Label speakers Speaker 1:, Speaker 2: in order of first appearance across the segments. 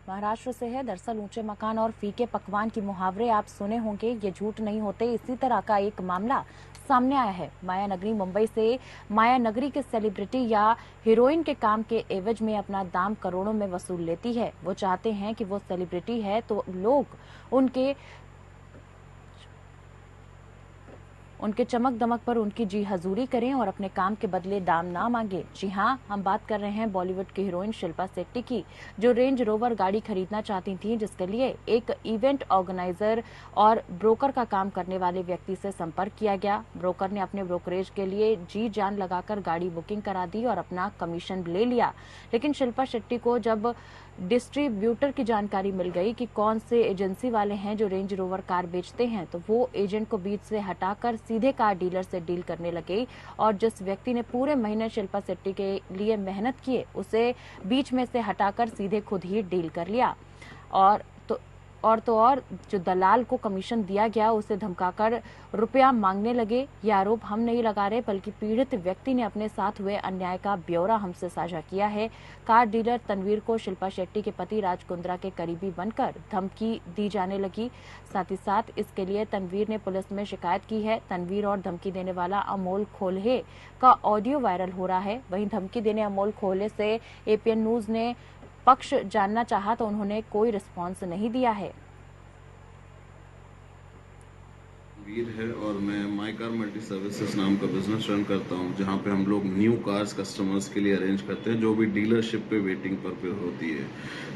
Speaker 1: महाराष्ट्र से है। दरअसल ऊंचे मकान और फीके पकवान की मुहावरे आप सुने होंगे, ये झूठ नहीं होते। इसी तरह का एक मामला सामने आया है। माया नगरी मुंबई से माया नगरी के सेलिब्रिटी या हीरोइन के काम के एवज में अपना दाम करोड़ों में वसूल लेती है। वो चाहते हैं कि वो सेलिब्रिटी है तो लोग उनके चमक दमक पर उनकी जी हजूरी करें और अपने काम के बदले दाम ना मांगे। जी हाँ, हम बात कर रहे हैं बॉलीवुड की हीरोइन शिल्पा शेट्टी की, जो रेंज रोवर गाड़ी खरीदना चाहती थी, जिसके लिए एक इवेंट ऑर्गेनाइजर और ब्रोकर का काम करने वाले व्यक्ति से संपर्क किया गया। ब्रोकर ने अपने ब्रोकरेज के लिए जी जान लगाकर गाड़ी बुकिंग करा दी और अपना कमीशन ले लिया। लेकिन शिल्पा शेट्टी को जब डिस्ट्रीब्यूटर की जानकारी मिल गई कि कौन से एजेंसी वाले हैं जो रेंज रोवर कार बेचते हैं, तो वो एजेंट को बीच से हटाकर सीधे कार डीलर से डील करने लगे और जिस व्यक्ति ने पूरे महीने शिल्पा शेट्टी के लिए मेहनत किए, उसे बीच में से हटाकर सीधे खुद ही डील कर लिया। और जो दलाल को कमीशन दिया गया उसे धमकाकर रुपया मांगने लगे। ये आरोप हम नहीं लगा रहे, बल्कि पीड़ित व्यक्ति ने अपने साथ हुए अन्याय का ब्यौरा हमसे साझा किया है। कार डीलर तनवीर को शिल्पा शेट्टी के पति राज कुंद्रा के करीबी बनकर धमकी दी जाने लगी। साथ ही साथ इसके लिए तनवीर ने पुलिस में शिकायत की है। तनवीर और धमकी देने वाला अमोल खोल्हे का ऑडियो वायरल हो रहा है। वहीं धमकी देने अमोल खोल्हे से एपीएन न्यूज ने पक्ष जानना चाहा तो उन्होंने कोई रिस्पॉन्स नहीं दिया है।
Speaker 2: वीर है और मैं माई कार मल्टी सर्विसेज नाम का बिजनेस रन करता हूं, जहां पे हम लोग न्यू कार्स कस्टमर्स के लिए अरेंज करते हैं, जो भी डीलरशिप पे वेटिंग पर होती है।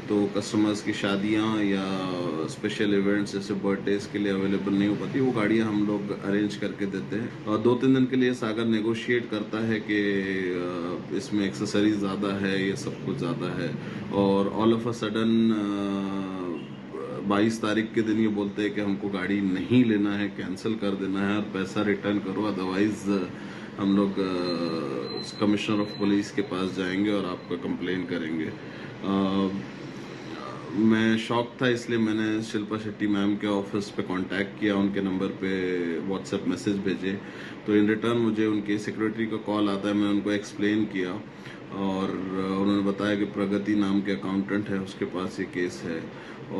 Speaker 2: तो कस्टमर्स की शादियां या स्पेशल इवेंट्स जैसे बर्थडेज के लिए अवेलेबल नहीं हो पाती, वो गाड़ियां हम लोग अरेंज करके देते हैं। और 2-3 दिन के लिए सागर नेगोशिएट करता है कि इसमें एक्सेसरीज ज़्यादा है, ये सब कुछ ज़्यादा है, और ऑल ऑफ अ सडन 22 तारीख के दिन ये बोलते हैं कि हमको गाड़ी नहीं लेना है, कैंसिल कर देना है और पैसा रिटर्न करो, अदरवाइज हम लोग कमिश्नर ऑफ पुलिस के पास जाएंगे और आपका कंप्लेन करेंगे। मैं शॉक था, इसलिए मैंने शिल्पा शेट्टी मैम के ऑफिस पे कांटेक्ट किया, उनके नंबर पे व्हाट्सएप मैसेज भेजे। तो इन रिटर्न मुझे उनके सेक्रेटरी का कॉल आता है। मैं उनको एक्सप्लेन किया और उन्होंने बताया कि प्रगति नाम के अकाउंटेंट है, उसके पास ये केस है।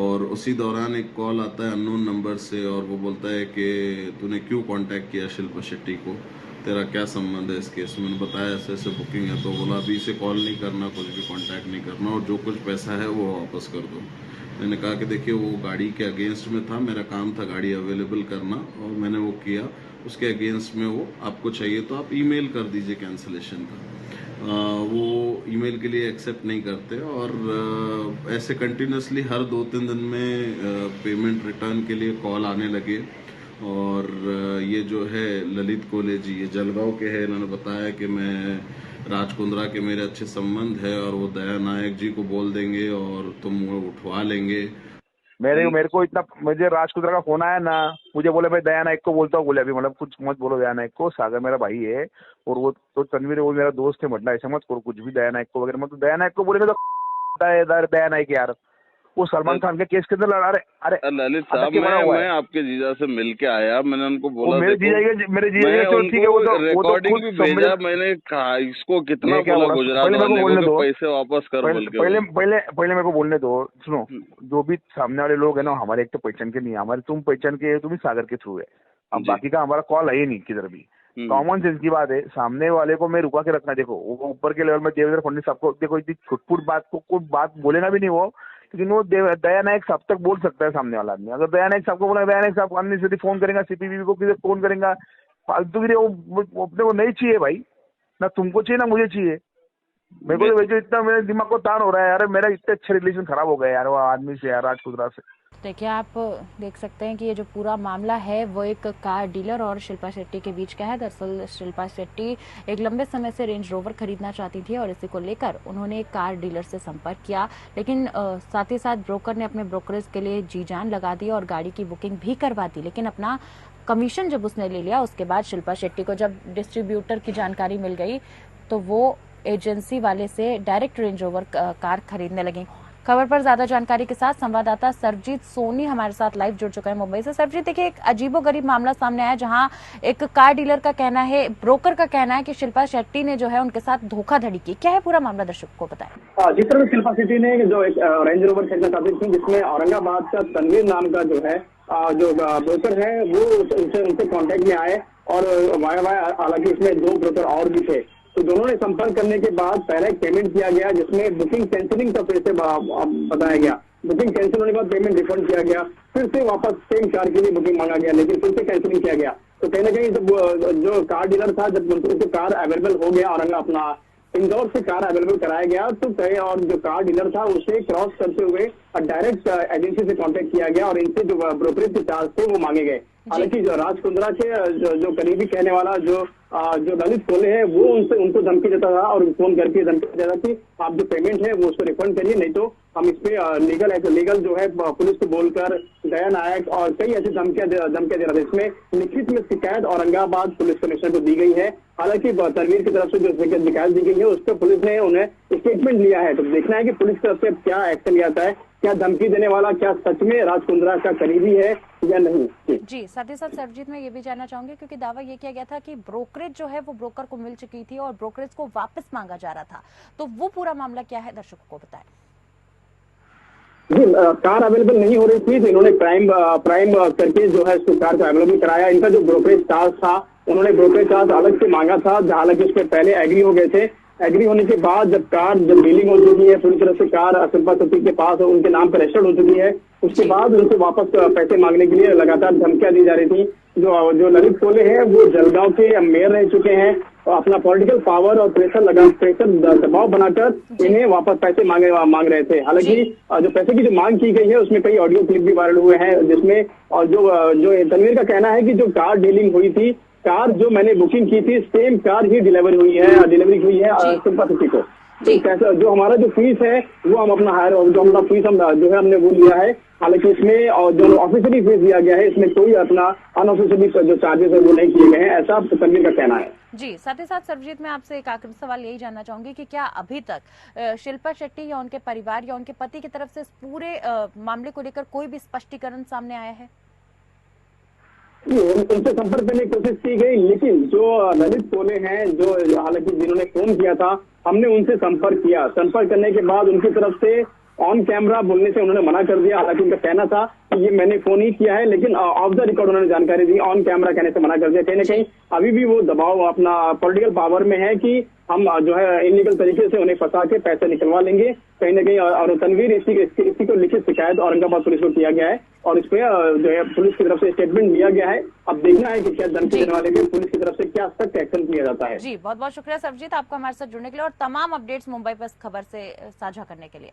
Speaker 2: और उसी दौरान एक कॉल आता है अननोन नंबर से और वो बोलता है कि तूने क्यों कांटेक्ट किया शिल्पा शेट्टी को, तेरा क्या संबंध है इस केस में। मैंने बताया ऐसे ऐसे बुकिंग है। तो बोला अभी इसे कॉल नहीं करना, कुछ भी कांटेक्ट नहीं करना, और जो कुछ पैसा है वो वापस कर दो। मैंने कहा कि देखिए वो गाड़ी के अगेंस्ट में था, मेरा काम था गाड़ी अवेलेबल करना और मैंने वो किया। उसके अगेंस्ट में वो आपको चाहिए तो आप ईमेल कर दीजिए कैंसिलेशन का। वो ईमेल के लिए एक्सेप्ट नहीं करते और ऐसे कंटिन्यूसली हर 2-3 दिन में पेमेंट रिटर्न के लिए कॉल आने लगे। और ये जो है ललित कोले जी, ये जलगांव के हैं, इन्होंने बताया कि मैं राज कुंद्रा के मेरे अच्छे संबंध है और वो दया नायक जी को बोल देंगे और तुम वो उठवा लेंगे।
Speaker 3: मेरे को इतना, मुझे राज कुंद्रा का फोन आया ना, मुझे बोले भाई दया नायक को बोलता हूँ। बोले अभी मतलब कुछ मत बोलो दया नायक को, सागर मेरा भाई है और वो तो तनवीर वो मेरा दोस्त है, मतलब ऐसा मत करो कुछ भी दया नायक को वगैरह। मतलब दया नायक को बोलेंगे तो दया नायक यार वो सलमान खान के केस के अंदर लड़ा रहे। अरे
Speaker 2: ललित साहब, मैं आपके जीजा से मिल के आया, मैंने उनको बोला
Speaker 3: मेरे जीजा तो ठीक है, वो तो
Speaker 2: रिकॉर्डिंग भी भेजा, मैंने कहा इसको कितना बोला गुजरात वाले को पैसे वापस कर बोल के।
Speaker 3: पहले मेरे को बोलने दो। सुनो, जो भी सामने वाले लोग है ना, हमारे एक तो पहचान के नहीं, हमारे तुम पहचान के, तुम सागर के थ्रू है, अब बाकी का हमारा कॉल है ही नहीं किधर भी। कॉमन सेंस की बात है, सामने वाले को मैं रुका के रखना। देखो वो ऊपर के लेवल में देवेंद्र फडणवीस सबको, देखो इतनी छुटपुट बात को कोई बात बोलेगा भी नहीं वो, लेकिन वो दया नायक साहब तक बोल सकता है सामने वाला आदमी। अगर दया नायक साहब को बोला, दया नायक साहब अन्य फोन करेगा, सीपीबी को किसी फोन करेगा, फालतू की वो अपने को नहीं चाहिए भाई, ना तुमको चाहिए ना मुझे चाहिए। मेरे को तो वैसे इतना मेरे दिमाग को तान हो रहा है यार, मेरा इतने अच्छे रिलेशन खराब हो गया यार वो आदमी से, यार राज कुंद्रा से।
Speaker 1: देखिए, आप देख सकते हैं कि ये जो पूरा मामला है वो एक कार डीलर और शिल्पा शेट्टी के बीच का है। दरअसल शिल्पा शेट्टी एक लंबे समय से रेंज रोवर खरीदना चाहती थी और इसी को लेकर उन्होंने एक कार डीलर से संपर्क किया, लेकिन साथ ही साथ ब्रोकर ने अपने ब्रोकरेज के लिए जी जान लगा दी और गाड़ी की बुकिंग भी करवा दी। लेकिन अपना कमीशन जब उसने ले लिया, उसके बाद शिल्पा शेट्टी को जब डिस्ट्रीब्यूटर की जानकारी मिल गई तो वो एजेंसी वाले से डायरेक्ट रेंज रोवर कार खरीदने लगी। खबर पर ज्यादा जानकारी के साथ संवाददाता सरजीत सोनी हमारे साथ लाइव जुड़ चुका है मुंबई से। सरजीत, देखिए एक अजीबोगरीब मामला सामने आया जहां एक कार डीलर का कहना है, ब्रोकर का कहना है कि शिल्पा शेट्टी ने जो है उनके साथ धोखाधड़ी की। क्या है पूरा मामला, दर्शकों को बताएं।
Speaker 4: जिस तरह शिल्पा शेट्टी ने जो एक रेंज रोवर खरीदना चाहती थी, जिसमें औरंगाबाद का तनवीर नाम का जो है जो ब्रोकर है वो उनसे कांटेक्ट में आए और वाया हालांकि इसमें 2 ब्रोकर और भी थे। तो दोनों ने संपर्क करने के बाद पहले एक पेमेंट किया गया जिसमें बुकिंग कैंसिलिंग का पैसे बताया गया। बुकिंग कैंसिल होने के बाद पेमेंट रिफंड किया गया, फिर से वापस सेम कार के लिए बुकिंग मांगा गया, लेकिन फिर से कैंसिलिंग किया गया। तो कहीं ना कहीं जब जो कार डीलर था, जब उनको कार अवेलेबल हो गया और अपना इंदौर से कार अवेलेबल कराया गया, तो कहीं और जो कार डीलर था उसे क्रॉस करते हुए डायरेक्ट एजेंसी से कांटेक्ट किया गया और इनसे जो ब्रोकरेज के चार्ज थे वो मांगे गए। हालांकि जो राज कुंद्रा के जो करीबी कहने वाला जो ललित कोले है वो उनको धमकी देता था और फोन करके धमकी देता कि आप जो पेमेंट है वो उसको रिफंड करिए, नहीं तो हम इस पे लीगल जो है पुलिस को बोलकर दया नायक और कई ऐसी धमकियां दे रहा था। इसमें लिखित में शिकायत औरंगाबाद पुलिस कमिश्नर को दी गई है। हालांकि तनवीर की तरफ से जो शिकायत दी गई है उस पर पुलिस ने उन्हें स्टेटमेंट लिया है। तो देखना है कि पुलिस की तरफ से क्या एक्शन लिया जाता है, क्या धमकी देने वाला क्या सच में राज कुंद्रा का करीबी है या नहीं।
Speaker 1: जी, साथ ही साथ सरजीत मैं ये भी जानना चाहूंगी, क्योंकि दावा ये किया गया था कि ब्रोकरेज जो है वो ब्रोकर को मिल चुकी थी और ब्रोकरेज को वापस मांगा जा रहा था, तो वो पूरा मामला क्या है, दर्शकों को बताएं।
Speaker 4: जी, कार अवेलेबल नहीं हो रही थी तो इन्होंने प्राइम करके जो है उसको कार को अवेलेबल कराया। इनका जो ब्रोकरेज चार्ज था उन्होंने ब्रोकरेज चार्ज अलग से मांगा था, हालांकि उसके पहले एग्री हो गए थे। एग्री होने के बाद जब डीलिंग हो चुकी है, पूरी तरह से कार शिल्पा शेट्टी के पास उनके नाम पर रजिस्टर्ड हो चुकी है, उसके बाद उनसे वापस पैसे मांगने के लिए लगातार धमकियां दी जा रही थी। जो ललित कोले हैं वो जलगांव के मेयर रह चुके हैं और अपना पॉलिटिकल पावर और प्रेशर दबाव बनाकर इन्हें वापस पैसे मांग रहे थे। हालांकि जो पैसे की जो मांग की गई है उसमें कई ऑडियो क्लिप भी वायरल हुए हैं, जिसमें और जो तनवीर का कहना है कि जो कार डीलिंग हुई थी, कार जो मैंने बुकिंग की थी सेम कार ही डिलीवरी हुई है शिल्पा शेट्टी को। तो जो हमारा जो फीस है वो हम अपना जो अपना फीस हम जो है हमने वो लिया है। हालांकि इसमें और जो ऑफिशियली फीस दिया गया है इसमें कोई अपना अनऑफिशियली जो चार्जेस है वो नहीं किए गए हैं, ऐसा तनवीर का कहना है।
Speaker 1: जी, साथ ही साथ सरजीत मैं आपसे एक आखिरी सवाल यही जानना चाहूंगी कि क्या अभी तक शिल्पा शेट्टी या उनके परिवार या उनके पति की तरफ से इस पूरे मामले को लेकर कोई भी स्पष्टीकरण सामने आया है?
Speaker 4: उनसे संपर्क करने की कोशिश की गई, लेकिन जो ललित कोले हैं जो हालांकि जिन्होंने फोन किया था, हमने उनसे संपर्क किया। संपर्क करने के बाद उनकी तरफ से ऑन कैमरा बोलने से उन्होंने मना कर दिया। हालांकि उनका कहना था कि ये मैंने फोन ही किया है, लेकिन ऑफ द रिकॉर्ड उन्होंने जानकारी दी, ऑन कैमरा कहने से मना कर दिया। कहीं ना कहीं अभी भी वो दबाव अपना पॉलिटिकल पावर में है कि हम जो है इलीगल तरीके से उन्हें फंसा के पैसे निकलवा लेंगे कहीं ना कहीं। और तनवीर इसी को लिखित शिकायत औरंगाबाद पुलिस को किया गया है और इस पे जो है पुलिस की तरफ से स्टेटमेंट लिया गया है। अब देखना है कि क्या धमकी देने वाले पे पुलिस की तरफ से क्या सख्त एक्शन किया जाता है।
Speaker 1: जी, बहुत बहुत शुक्रिया सरजीत आपका हमारे साथ जुड़ने के लिए और तमाम अपडेट्स मुंबई पर खबर से साझा करने के लिए।